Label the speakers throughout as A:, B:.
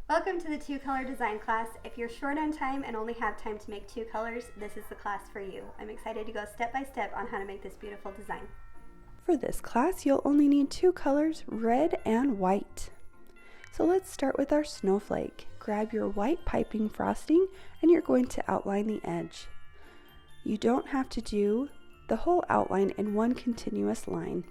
A: Welcome to the two-color design class. If you're short on time and only have time to make two colors, this is the class for you. I'm excited to go step by step on how to make this beautiful design.
B: For this class, you'll only need two colors, red and white. So let's start with our snowflake. Grab your white piping frosting and you're going to outline the edge. You don't have to do the whole outline in one continuous line.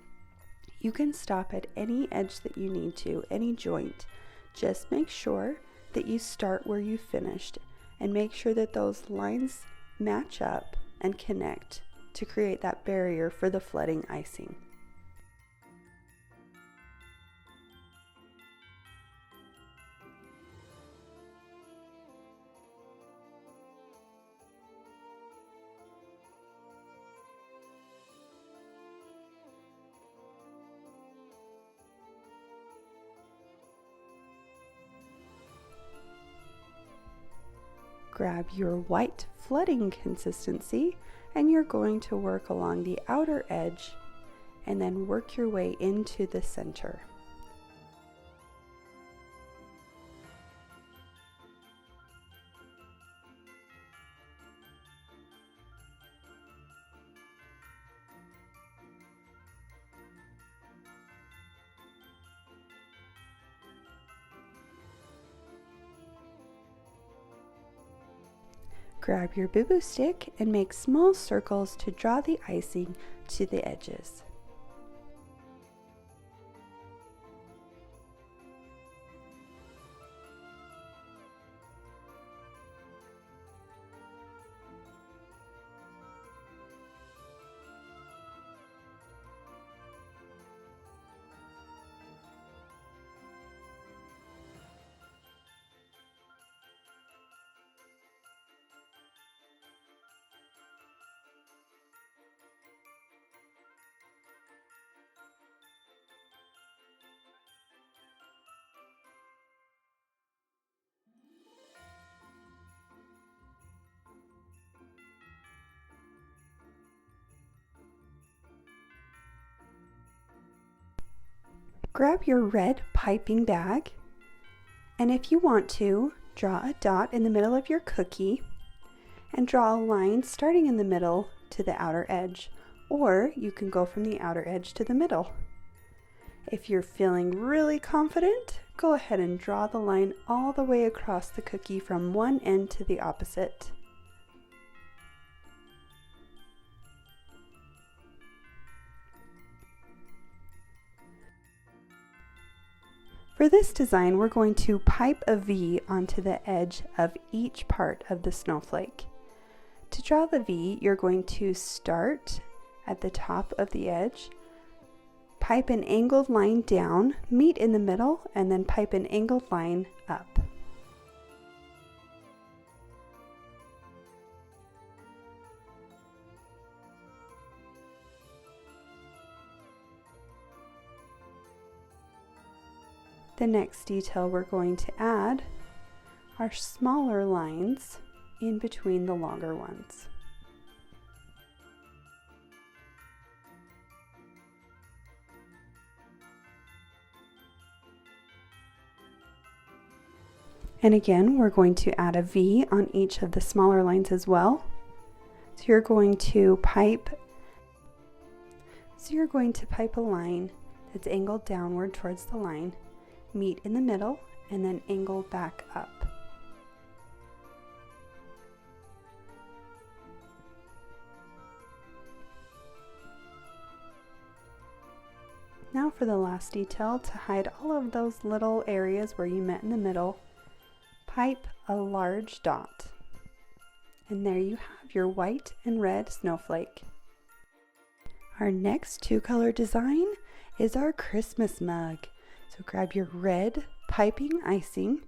B: You can stop at any edge that you need to, any joint. Just make sure that you start where you finished and make sure that those lines match up and connect to create that barrier for the flooding icing. Grab your white flooding consistency and you're going to work along the outer edge and then work your way into the center. Grab your boo-boo stick and make small circles to draw the icing to the edges. Grab your red piping bag, and if you want to, draw a dot in the middle of your cookie and draw a line starting in the middle to the outer edge, or you can go from the outer edge to the middle. If you're feeling really confident, go ahead and draw the line all the way across the cookie from one end to the opposite. For this design, we're going to pipe a V onto the edge of each part of the snowflake. To draw the V, you're going to start at the top of the edge, pipe an angled line down, meet in the middle, and then pipe an angled line up. The next detail we're going to add are smaller lines in between the longer ones. And again, we're going to add a V on each of the smaller lines as well. So you're going to pipe a line that's angled downward towards the line, meet in the middle, and then angle back up. Now for the last detail, to hide all of those little areas where you met in the middle, pipe a large dot. And there you have your white and red snowflake. Our next two-color design is our Christmas mug. So grab your red piping icing.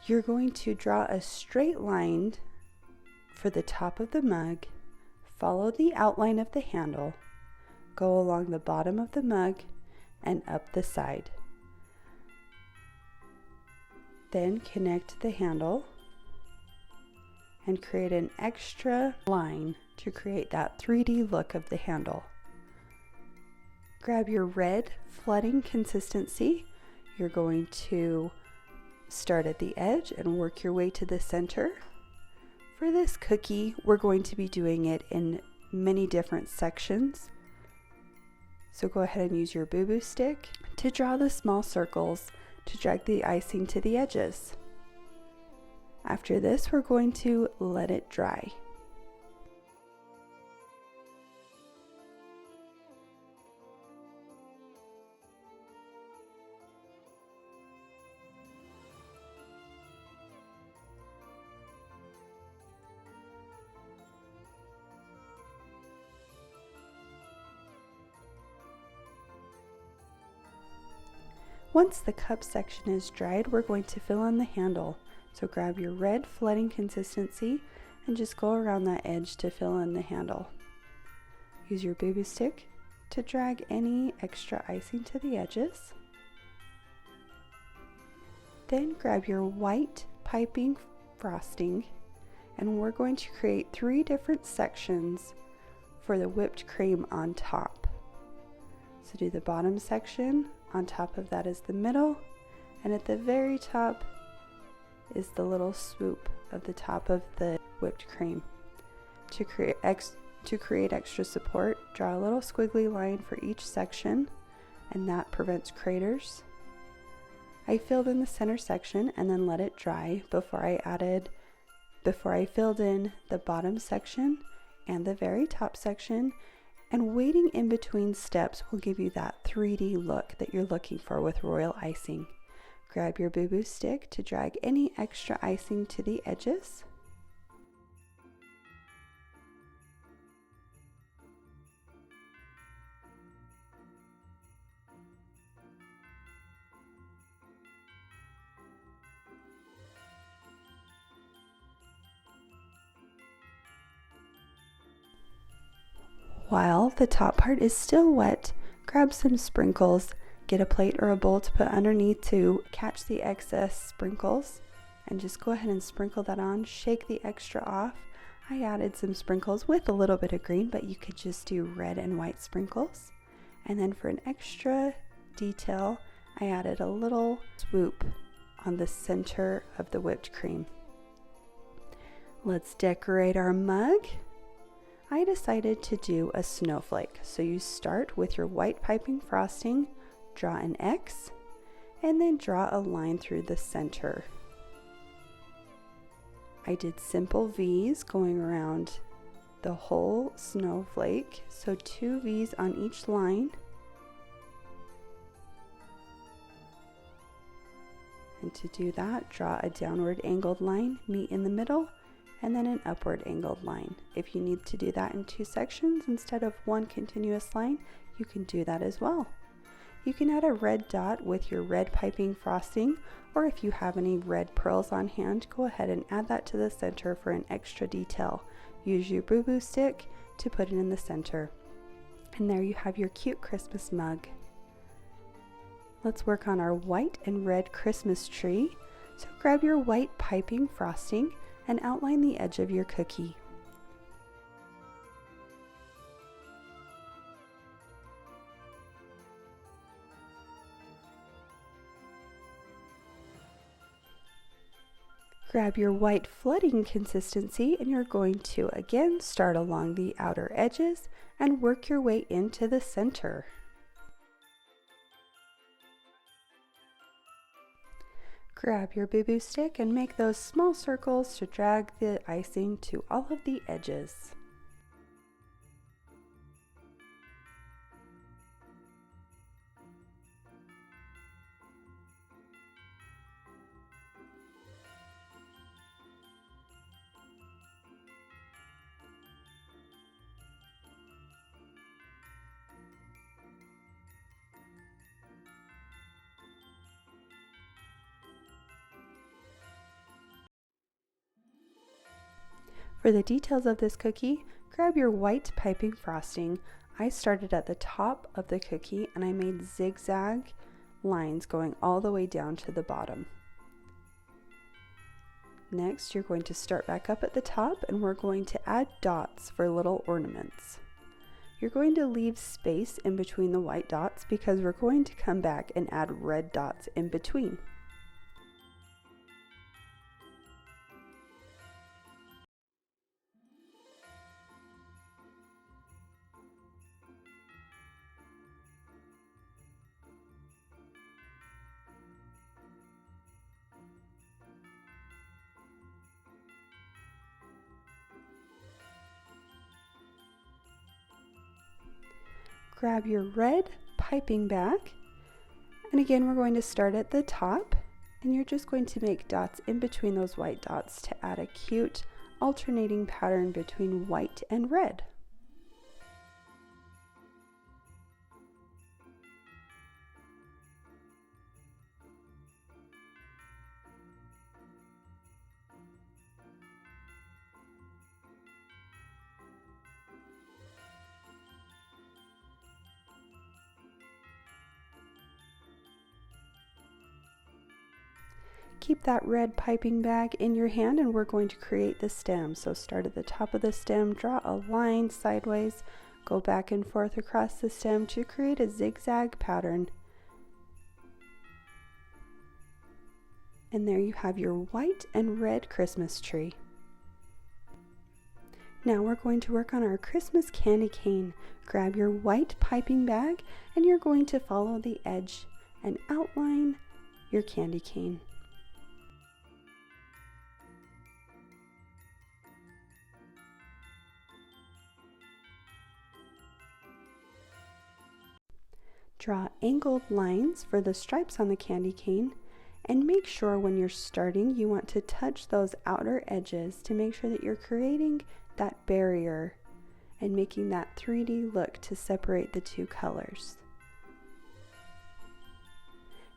B: You're going to draw a straight line for the top of the mug, follow the outline of the handle, go along the bottom of the mug and up the side. Then connect the handle and create an extra line to create that 3D look of the handle. Grab your red flooding consistency. you're going to start at the edge and work your way to the center. For this cookie, we're going to be doing it in many different sections. So go ahead and use your boo-boo stick to draw the small circles to drag the icing to the edges. After this, we're going to let it dry. Once the cup section is dried, we're going to fill in the handle. So grab your red flooding consistency and just go around that edge to fill in the handle. Use your boo-boo stick to drag any extra icing to the edges. Then grab your white piping frosting, and we're going to create 3 different sections for the whipped cream on top. So do the bottom section, on top of that is the middle, and at the very top is the little swoop of the top of the whipped cream. To create extra support, draw a little squiggly line for each section, and that prevents craters. I filled in the center section and then let it dry before I filled in the bottom section and the very top section. And waiting in between steps will give you that 3D look that you're looking for with royal icing. Grab your boo-boo stick to drag any extra icing to the edges. While the top part is still wet, grab some sprinkles. Get a plate or a bowl to put underneath to catch the excess sprinkles, and just go ahead and sprinkle that on. Shake the extra off. I added some sprinkles with a little bit of green, but you could just do red and white sprinkles. And then for an extra detail, I added a little swoop on the center of the whipped cream. Let's decorate our mug. I decided to do a snowflake. So you start with your white piping frosting, draw an X, and then draw a line through the center. I did simple V's going around the whole snowflake, so 2 V's on each line. And to do that, draw a downward angled line, meet in the middle, and then an upward angled line. If you need to do that in 2 sections instead of 1 continuous line, you can do that as well. You can add a red dot with your red piping frosting, or if you have any red pearls on hand, go ahead and add that to the center for an extra detail. Use your boo-boo stick to put it in the center. And there you have your cute Christmas mug. Let's work on our white and red Christmas tree. So grab your white piping frosting and outline the edge of your cookie. Grab your white flooding consistency, and you're going to again start along the outer edges and work your way into the center. Grab your boo-boo stick and make those small circles to drag the icing to all of the edges. For the details of this cookie, grab your white piping frosting. I started at the top of the cookie and I made zigzag lines going all the way down to the bottom. Next, you're going to start back up at the top and we're going to add dots for little ornaments. You're going to leave space in between the white dots because we're going to come back and add red dots in between. Grab your red piping bag, and again we're going to start at the top, and you're just going to make dots in between those white dots to add a cute alternating pattern between white and red. Keep that red piping bag in your hand and we're going to create the stem. So start at the top of the stem, draw a line sideways, go back and forth across the stem to create a zigzag pattern. And there you have your white and red Christmas tree. Now we're going to work on our Christmas candy cane. Grab your white piping bag and you're going to follow the edge and outline your candy cane. Draw angled lines for the stripes on the candy cane, and make sure when you're starting you want to touch those outer edges to make sure that you're creating that barrier and making that 3D look to separate the two colors.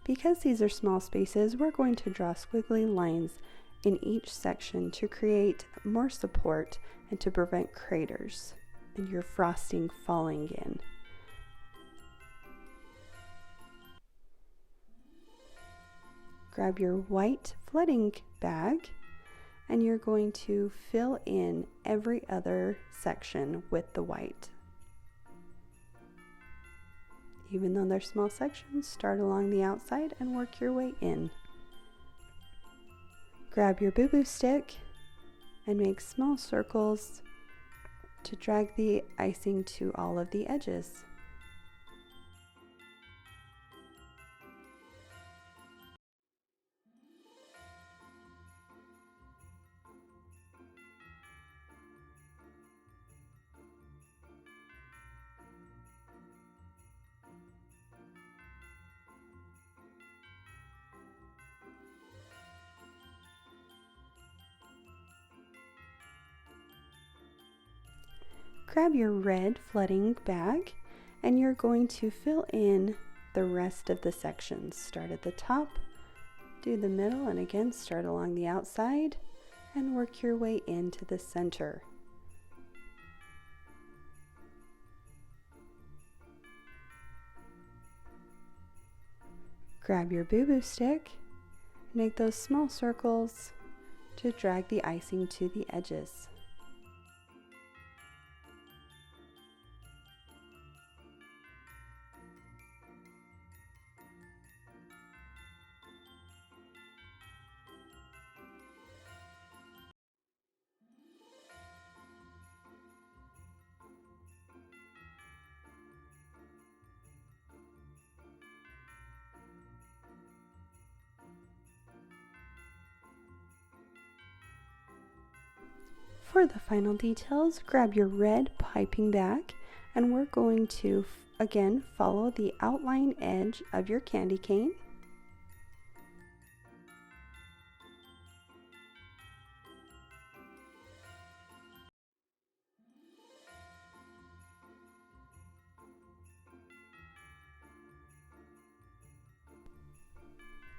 B: Because these are small spaces, we're going to draw squiggly lines in each section to create more support and to prevent craters and your frosting falling in. Grab your white flooding bag and you're going to fill in every other section with the white. Even though they're small sections, start along the outside and work your way in. Grab your boo-boo stick and make small circles to drag the icing to all of the edges. Grab your red flooding bag and you're going to fill in the rest of the sections. Start at the top, do the middle, and again start along the outside and work your way into the center. Grab your boo-boo stick, make those small circles to drag the icing to the edges. For the final details, grab your red piping bag and we're going to again follow the outline edge of your candy cane.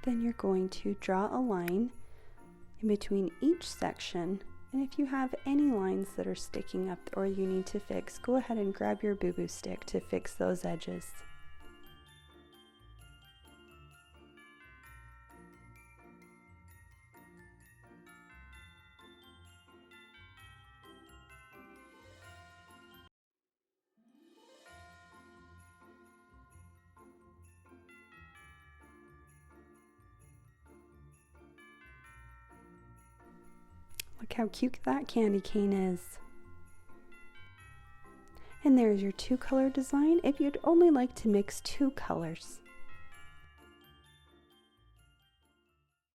B: Then you're going to draw a line in between each section, and if you have any lines that are sticking up or you need to fix, go ahead and grab your boo-boo stick to fix those edges. Look how cute that candy cane is. And there's your two color design if you'd only like to mix two colors.